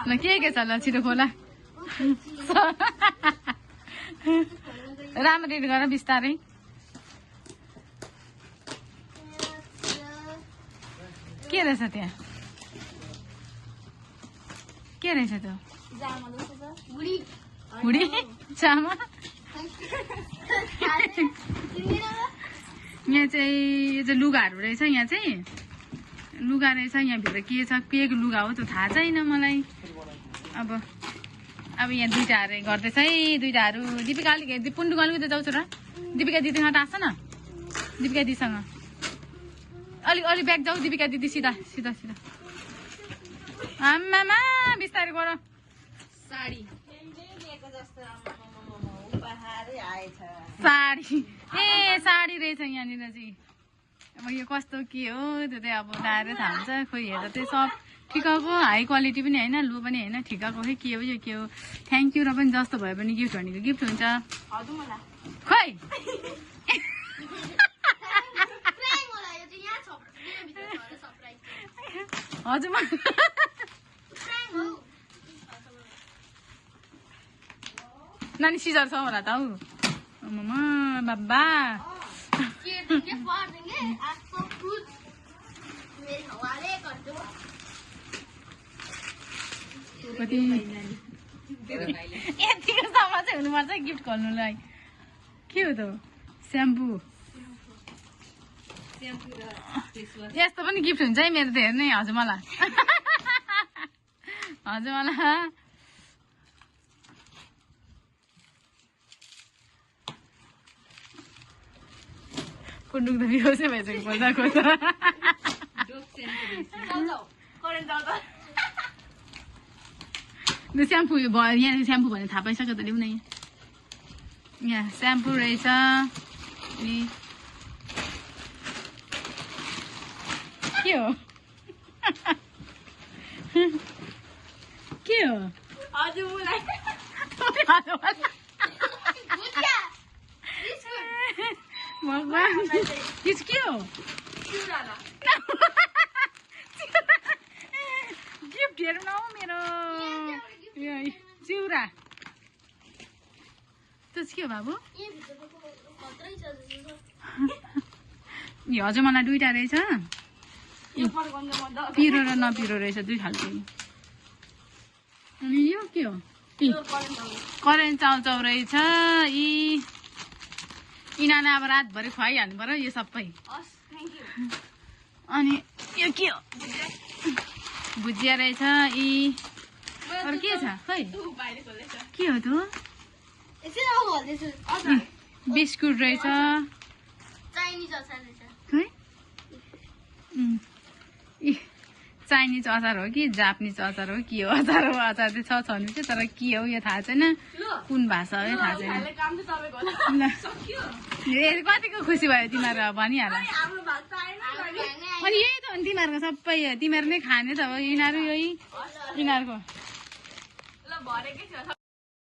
ल के छ ल छिटो खोला राम्ररी गर बिस्तारै के रहेछ त्यहाँ के रहेछ त्यो हुडी चामा यहाँ चाहिँ यो चाहिँ लुगाहरू रहेछ यहाँ चाहिँ लुगा रहेछ यहाँभित्र के छ के लुगा हो त्यो थाहा छैन मलाई अब यहाँ दुईटाहरू गर्दैछ है दुईटाहरू दिपिका अलिक पुन्डुको अलिकति जाउँछु र दिपिका दिदीसँग टाँस्छ न दिपिका दिदीसँग अलिक ब्याग जाऊ दिपिका दिदी सिधा सिधा सिधा आम्मामा बिस्तारै गर साडी ए साडी रहेछ यहाँनिर चाहिँ अब यो कस्तो के हो त्यो चाहिँ अब दाएर थाहा हुन्छ खोइ हेर्दा चाहिँ सब ठिक्कको हाई क्वालिटी पनि होइन लो पनि होइन ठिक्कको खै के हो यो के हो थ्याङ्क यू र पनि जस्तो भए पनि गिफ्ट भनेको गिफ्ट हुन्छ खै हजुर नानी सिजर छ होला त हौ मम्मा बाबा यतिको सामान चाहिँ हुनुपर्छ गिफ्ट खोल्नुलाई के हो त स्याम्पू यस्तो पनि गिफ्ट हुन्छ है मेरो त हेर्नु है हजुर मलाई हजुर मलाई कुन्डुक त बिहोसै भइसक्यो खोज्दा खोज्दा स्याम्पू भयो यहाँ स्याम्पू भने थाहा पाइसक्यो त ल्याउ न यहाँ स्याम्पू रहेछ के हो के हो भगवान के हो गिफ्ट हेर्नु न मेरो चिउरा त्यो के हो बाबु हजुर मलाई दुईटा रहेछ पिरो र नपिरो रहेछ दुई खालको अनि यो के हो करेन्ट चाउचाउ रहेछ यिनीहरूलाई अब रातभरि खुवाइहाल्नु पर्यो यो सबै अनि यो के हो भुजिया रहेछ अरू के छ खै के हो त्यो बिस्कुट रहेछ खै चाइनिज अचार हो कि जापानिज अचार हो के हो अचार हो अचार चाहिँ छ छनु चाहिँ तर के हो यो थाहा छैन कुन भाषा हो यो थाहा छैन कतिको खुसी भयो तिमीहरू भनिहाल अनि यही त हो नि तिमीहरूको सबै तिमीहरू नै खाने त हो यिनीहरू यही यिनीहरूको